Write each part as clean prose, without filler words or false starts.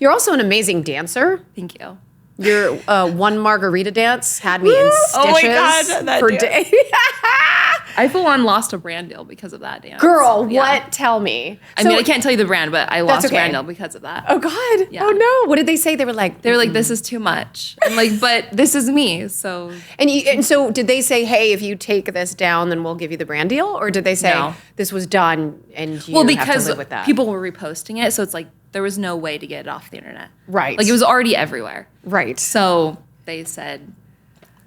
You're also an amazing dancer. Thank you. Your one margarita dance had me in stitches Oh my God, for days. I full on lost a brand deal because of that dance. Girl, what? Tell me. I mean, I can't tell you the brand, but I lost a okay. brand deal because of that. Oh God. Yeah. Oh no. What did they say? They were like, this is too much. I'm like, but this is me. So and so did they say, hey, if you take this down, then we'll give you the brand deal? Or did they say No. this was done and you have because to live with that? people were reposting it, so it's like there was no way to get it off the internet. Right. Like it was already everywhere. Right. So they said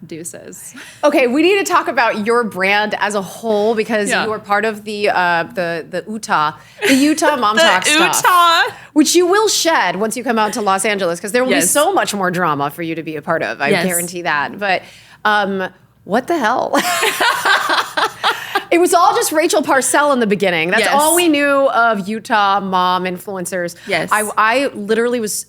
deuces. Okay, we need to talk about your brand as a whole because Yeah. you are part of the Utah MomTok stuff, Utah. which you will shed once you come out to Los Angeles because there will be Yes. so much more drama for you to be a part of. I Yes. guarantee that. But what the hell? It was all just Rachel Parcell in the beginning. That's Yes. all we knew of Utah mom influencers. Yes. I literally was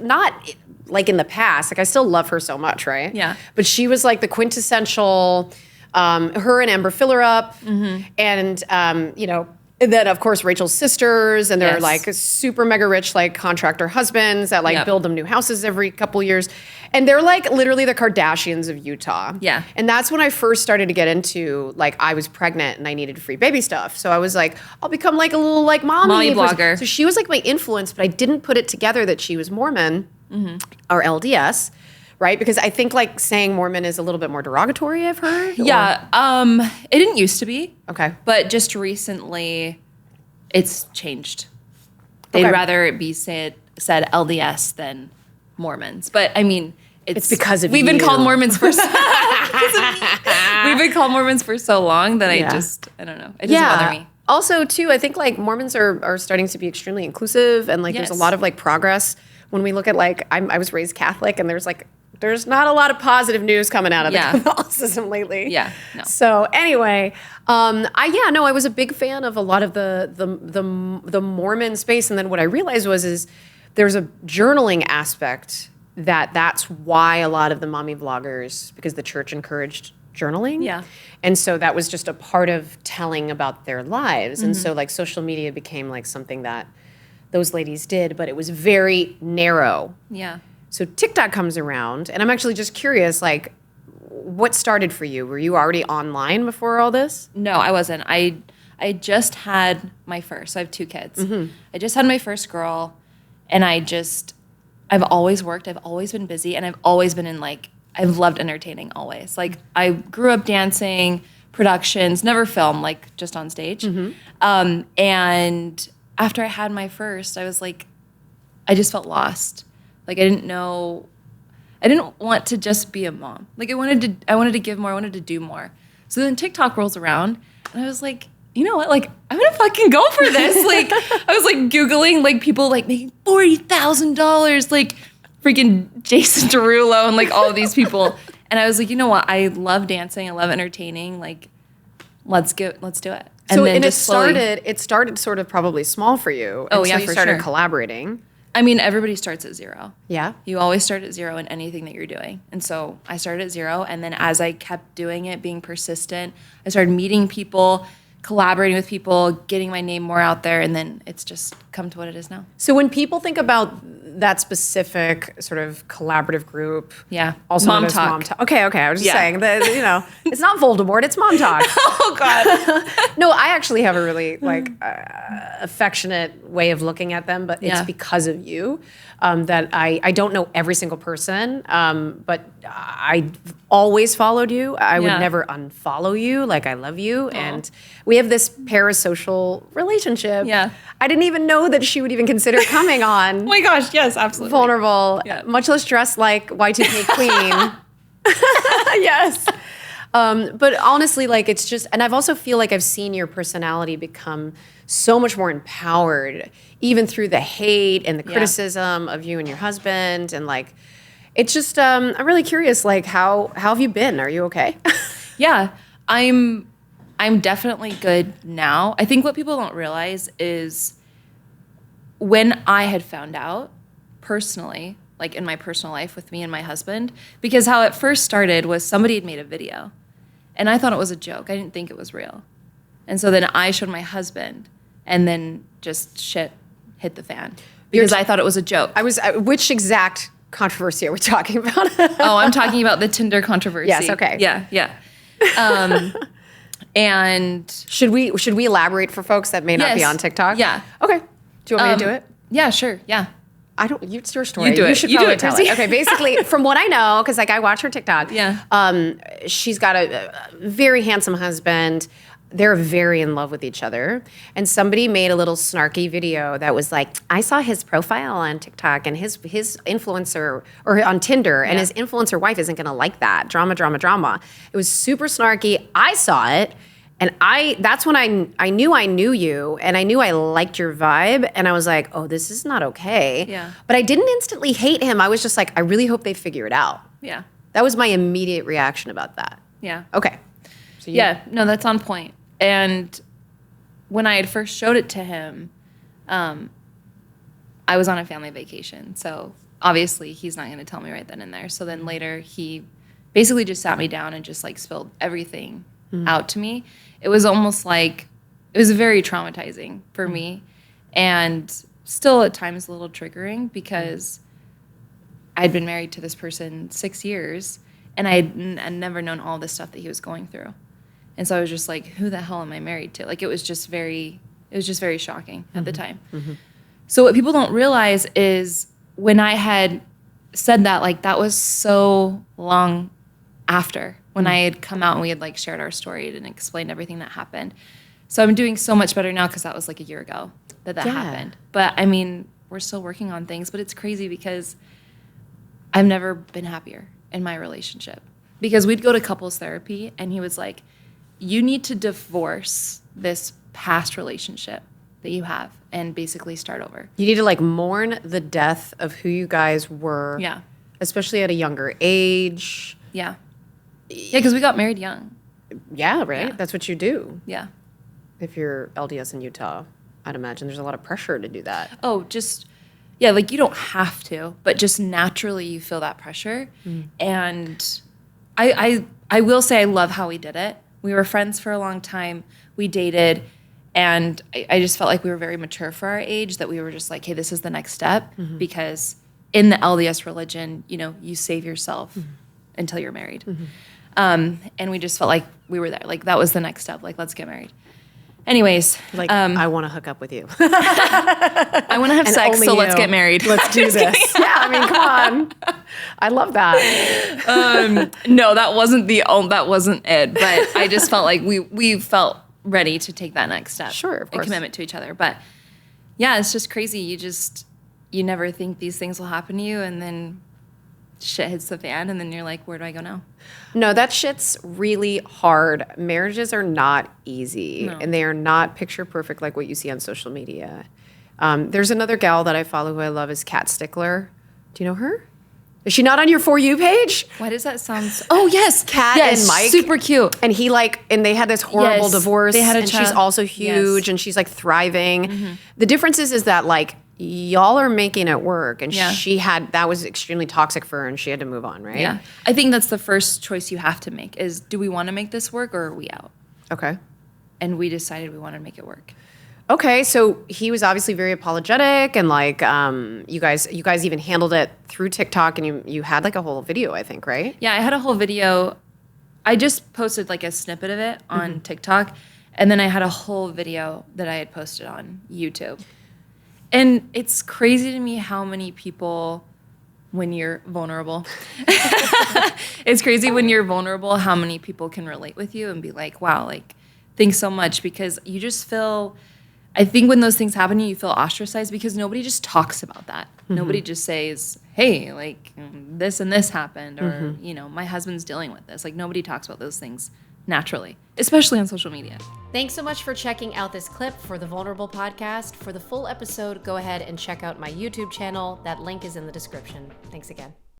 not like in the past. Like I still love her so much, right? Yeah. But she was like the quintessential. Her and Amber Fillerup, and and then of course Rachel's sisters, and they're Yes. like super mega rich like contractor husbands that like Yep. build them new houses every couple years, and they're like literally the Kardashians of Utah. Yeah. And that's when I first started to get into like I was pregnant and I needed free baby stuff, so I was like I'll become like a little like mommy blogger. So she was like my influence, but I didn't put it together that she was Mormon or LDS. Right? Because I think like saying Mormon is a little bit more derogatory, I've heard. Yeah. It didn't used to be. Okay. But just recently it's changed. They'd Okay. rather it be said LDS than Mormons. But I mean, it's because of we've been you. called Mormons for so we've been called Mormons for so long that Yeah. I don't know. It doesn't bother me. Also, too, I think like Mormons are starting to be extremely inclusive, and like there's a Yes. lot of like progress when we look at like I was raised Catholic, and there's not a lot of positive news coming out of the Yeah. Catholicism lately. Yeah, no. So anyway, I was a big fan of a lot of the Mormon space, and then what I realized is there's a journaling aspect that's why a lot of the mommy vloggers, because the church encouraged journaling. Yeah. And so that was just a part of telling about their lives. And Mm-hmm. so like social media became like something that those ladies did, but it was very narrow. Yeah. So TikTok comes around, and I'm actually just curious, like, what started for you? Were you already online before all this? No, I wasn't. I just had my first. So I have 2 kids. Mm-hmm. I just had my first girl, and I've always worked. I've always been busy, and I've always been in like I've loved entertaining always. Like I grew up dancing, productions, never film, like just on stage. And after I had my first, I was like, I just felt lost. Like I didn't want to just be a mom. Like I wanted to give more, I wanted to do more. So then TikTok rolls around and I was like, you know what? Like I'm gonna fucking go for this. Like I was like Googling like people like making $40,000, like freaking Jason Derulo and like all of these people. And I was like, you know what? I love dancing. I love entertaining. Like let's do it. So then and just slowly- it started sort of probably small for you. Oh, until yeah, you for started sure. collaborating. I mean, everybody starts at 0. Yeah. You always start at 0 in anything that you're doing. And so I started at 0. And then as I kept doing it, being persistent, I started meeting people, collaborating with people, getting my name more out there. And then it's just come to what it is now. So when people think about that specific sort of collaborative group, Yeah. also known as MomTok. MomTok. Okay, I was just Yeah. saying that it's not Voldemort, it's MomTok. Oh, God. No, I actually have a really like affectionate way of looking at them, but it's Yeah. because of you that I don't know every single person, but I always followed you. I would Yeah. never unfollow you. Like I love you, and we have this parasocial relationship. Yeah. I didn't even know that she would even consider coming on. Oh, my gosh. Yes, absolutely. Vulnerable, Yeah. much less dressed like Y2K queen. Yes. But honestly, like it's just, and I've also feel like I've seen your personality become so much more empowered, even through the hate and the criticism of you and your husband. And like, it's just, I'm really curious, like how have you been? Are you okay? Yeah, I'm definitely good now. I think what people don't realize is when I had found out personally, like in my personal life with me and my husband, because how it first started was somebody had made a video and I thought it was a joke. I didn't think it was real. And so then I showed my husband and then just shit hit the fan. because I thought it was a joke. Which exact controversy are we talking about? Oh, I'm talking about the Tinder controversy. Yes, okay. Yeah. And should we elaborate for folks that may not be on TikTok? Yeah. Okay. Do you want me to do it? Yeah, sure. Yeah. It's your story. You do it. You should probably tell it. Okay, basically, from what I know, because I watch her TikTok. Yeah. She's got a very handsome husband. They're very in love with each other. And somebody made a little snarky video that was like, I saw his profile on TikTok and his influencer, or on Tinder, and his influencer wife isn't gonna like that. Drama, drama, drama. It was super snarky. I saw it, and that's when I knew I knew you, and I knew I liked your vibe, and I was like, oh, this is not okay. Yeah. But I didn't instantly hate him. I was just like, I really hope they figure it out. Yeah. That was my immediate reaction about that. Yeah. Okay. So no, that's on point. And when I had first showed it to him, I was on a family vacation. So obviously he's not going to tell me right then and there. So then later he basically just sat me down and just like spilled everything out to me. It was almost like, it was very traumatizing for me, and still at times a little triggering, because I'd been married to this person 6 years, and I'd never known all this stuff that he was going through. And so I was just like, who the hell am I married to? Like, it was just very shocking at the time. Mm-hmm. So what people don't realize is when I had said that, like, that was so long after, when I had come out and we had like shared our story and explained everything that happened. So I'm doing so much better now, because that was like a year ago that happened. But I mean, we're still working on things, but it's crazy because I've never been happier in my relationship. Because we'd go to couples therapy, and he was like, you need to divorce this past relationship that you have and basically start over. You need to like mourn the death of who you guys were. Yeah. Especially at a younger age. Yeah. Yeah, because we got married young. Yeah, right? Yeah. That's what you do. Yeah. If you're LDS in Utah, I'd imagine there's a lot of pressure to do that. Oh, like you don't have to, but just naturally you feel that pressure. And I will say I love how we did it. We were friends for a long time. We dated, and I just felt like we were very mature for our age, that we were just like, hey, this is the next step, because in the LDS religion, you save yourself until you're married. And we just felt like we were there. Like, that was the next step. Like, let's get married. Anyways. Like, I want to hook up with you. I want to have sex, so let's get married. Let's do this. Yeah, I mean, come on. I love that. No, that wasn't it. But I just felt like we felt ready to take that next step. Sure, of course. A commitment to each other. But yeah, it's just crazy. You never think these things will happen to you, and then shit hits the fan, and then you're like, where do I go now? No, that shit's really hard. Marriages are not easy, and they are not picture perfect like what you see on social media. There's another gal that I follow who I love, is Kat Stickler. Do you know her? Is she not on your For You page? Why does that sound oh, yes. Kat and Mike. Super cute. And and they had this horrible divorce. They had a and child. She's also huge, and she's like thriving. The difference is that like, y'all are making it work, and that was extremely toxic for her, and she had to move on, right? Yeah. I think that's the first choice you have to make, is do we want to make this work, or are we out? Okay. And we decided we wanted to make it work. Okay, so he was obviously very apologetic, and like you guys even handled it through TikTok, and you had like a whole video, I think, right? Yeah, I had a whole video. I just posted like a snippet of it on TikTok, and then I had a whole video that I had posted on YouTube. And it's crazy to me how many people, when you're vulnerable, it's crazy when you're vulnerable how many people can relate with you and be like, wow, like, thanks so much, because you just feel, I think when those things happen to you, you feel ostracized, because nobody just talks about that. Nobody just says, hey, like, this and this happened, or, my husband's dealing with this. Like, nobody talks about those things naturally, especially on social media. Thanks so much for checking out this clip for the Vulnerable Podcast. For the full episode, go ahead and check out my YouTube channel. That link is in the description. Thanks again.